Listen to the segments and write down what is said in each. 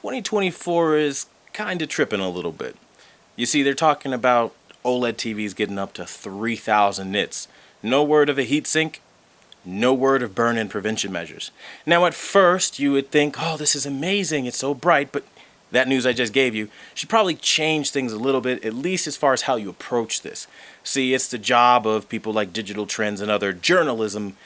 2024 is kind of tripping a little bit. You see, they're talking about OLED TVs getting up to 3,000 nits. No word of a heatsink, no word of burn-in prevention measures. Now, at first, you would think, oh, this is amazing, it's so bright, but that news I just gave you should probably change things a little bit, at least as far as how you approach this. See, it's the job of people like Digital Trends and other journalism,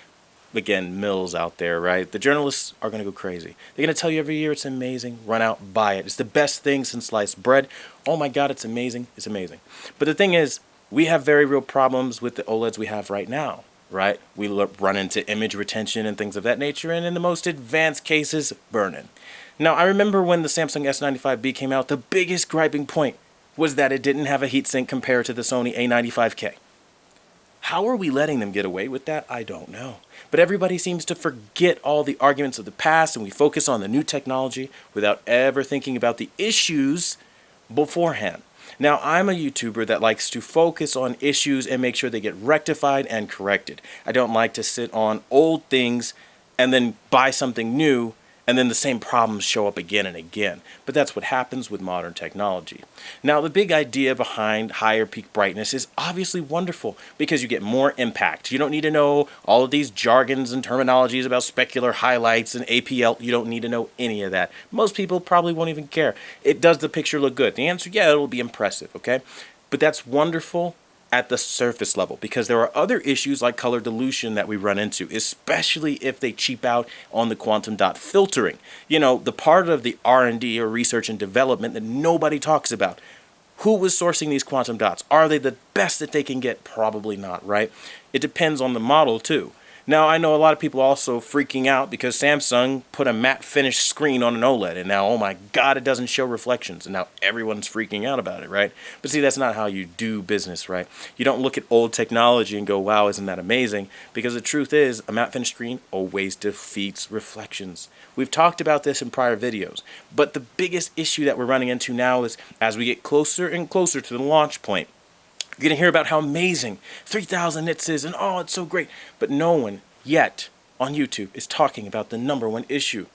again, mills out there, right? The journalists are going to go crazy. They're going to tell you every year it's amazing, run out, buy it. It's the best thing since sliced bread. Oh my God, it's amazing, it's amazing. But the thing is, we have very real problems with the OLEDs we have right now, right? We run into image retention and things of that nature, and in the most advanced cases, burn-in. Now, I remember when the Samsung S95B came out, the biggest griping point was that it didn't have a heatsink compared to the Sony A95K. How are we letting them get away with that? I don't know. But everybody seems to forget all the arguments of the past, and we focus on the new technology without ever thinking about the issues beforehand. Now, I'm a YouTuber that likes to focus on issues and make sure they get rectified and corrected. I don't like to sit on old things and then buy something new and then the same problems show up again and again. But that's what happens with modern technology. Now, the big idea behind higher peak brightness is obviously wonderful because you get more impact. You don't need to know all of these jargons and terminologies about specular highlights and APL. You don't need to know any of that. Most people probably won't even care. Does the picture look good? The answer, yeah, it'll be impressive, okay? But that's wonderful at the surface level, because there are other issues like color dilution that we run into, especially if they cheap out on the quantum dot filtering. You know, the part of the R&D or research and development that nobody talks about. Who was sourcing these quantum dots? Are they the best that they can get? Probably not, right? It depends on the model too. Now, I know a lot of people also freaking out because Samsung put a matte finish screen on an OLED, and now, oh my God, it doesn't show reflections, and now everyone's freaking out about it, right? But see, that's not how you do business, right? You don't look at old technology and go, wow, isn't that amazing? Because the truth is, a matte finish screen always defeats reflections. We've talked about this in prior videos, but the biggest issue that we're running into now is as we get closer and closer to the launch point, you're going to hear about how amazing 3,000 nits is and oh, it's so great. But no one yet on YouTube is talking about the #1 issue.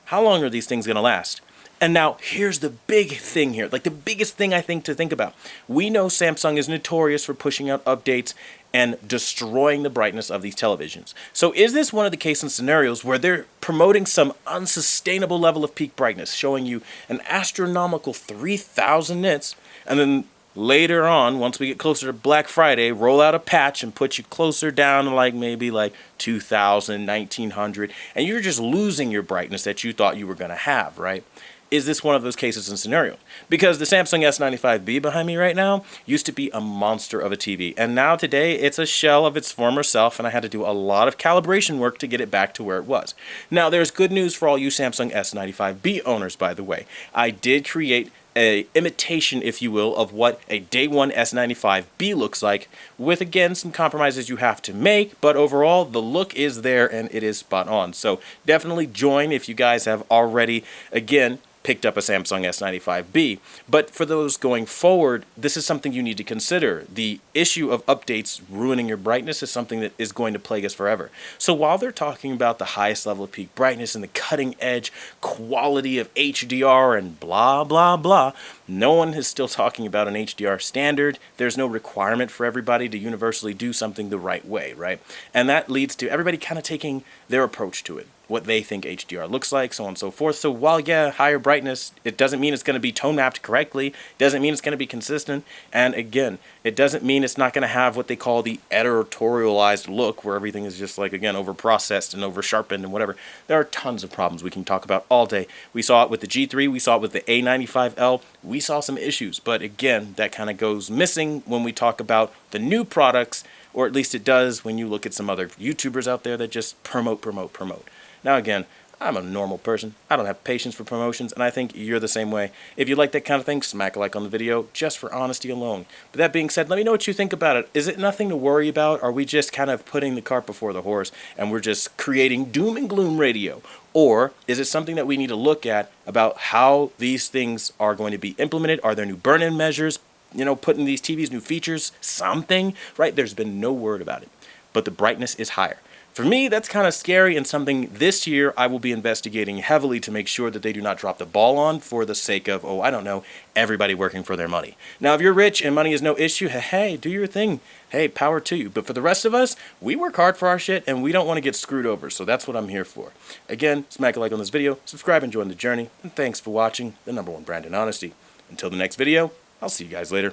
How long are these things going to last? And now here's the big thing here, like the biggest thing I think to think about. We know Samsung is notorious for pushing out updates and destroying the brightness of these televisions. So is this one of the case and scenarios where they're promoting some unsustainable level of peak brightness, showing you an astronomical 3,000 nits, and then later on, once we get closer to Black Friday, roll out a patch and put you closer down to maybe 2,000, 1,900, and you're just losing your brightness that you thought you were going to have, right? Is this one of those cases and scenarios? Because the Samsung S95B behind me right now used to be a monster of a TV, and now today it's a shell of its former self, and I had to do a lot of calibration work to get it back to where it was. Now, there's good news for all you Samsung S95B owners, by the way. I did create a imitation, if you will, of what a day one S95B looks like, with again some compromises you have to make, but overall the look is there and it is spot on. So definitely join if you guys have already again picked up a Samsung S95B. But for those going forward, this is something you need to consider. The issue of updates ruining your brightness is something that is going to plague us forever. So while they're talking about the highest level of peak brightness and the cutting edge quality of HDR and blah, blah, blah, no one is still talking about an HDR standard. There's no requirement for everybody to universally do something the right way, right? And that leads to everybody kind of taking their approach to it, what they think HDR looks like, so on and so forth. So while, yeah, higher brightness, it doesn't mean it's going to be tone mapped correctly, doesn't mean it's going to be consistent, and again, it doesn't mean it's not going to have what they call the editorialized look, where everything is just again, over processed and over sharpened and whatever. There are tons of problems we can talk about all day. We saw it with the G3, we saw it with the A95L, we saw some issues, but again, that kind of goes missing when we talk about the new products, or at least it does when you look at some other YouTubers out there that just promote. Now again, I'm a normal person. I don't have patience for promotions, and I think you're the same way. If you like that kind of thing, smack a like on the video just for honesty alone. But that being said, let me know what you think about it. Is it nothing to worry about? Are we just kind of putting the cart before the horse and we're just creating doom and gloom radio? Or is it something that we need to look at about how these things are going to be implemented? Are there new burn-in measures? Putting these TVs new features, something, right? There's been no word about it, but the brightness is higher. For me, that's kind of scary and something this year I will be investigating heavily to make sure that they do not drop the ball on for the sake of, oh, I don't know, everybody working for their money. Now, if you're rich and money is no issue, hey, do your thing. Hey, power to you. But for the rest of us, we work hard for our shit and we don't want to get screwed over. So that's what I'm here for. Again, smack a like on this video, subscribe and join the journey. And thanks for watching the #1 brand in honesty. Until the next video, I'll see you guys later.